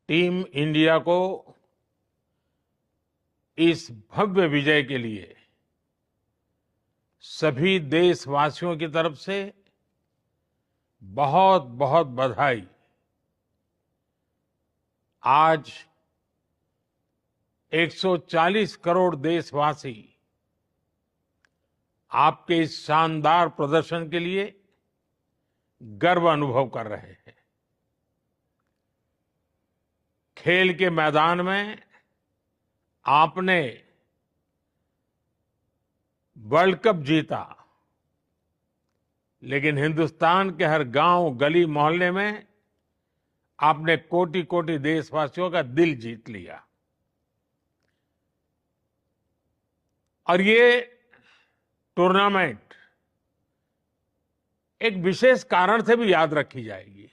Team India को इस भव्य विजय के लिए सभी देशवासियों की तरफ से बहुत बहुत बधाई। आज 140 करोड़ देशवासी आपके इस शानदार प्रदर्शन के लिए गर्व अनुभव कर रहे हैं। खेल के मैदान में आपने वर्ल्ड कप जीता, लेकिन हिंदुस्तान के हर गांव, गली, मोहल्ले में आपने कोटि कोटि देशवासियों का दिल जीत लिया। और ये टूर्नामेंट एक विशेष कारण से भी याद रखी जाएगी।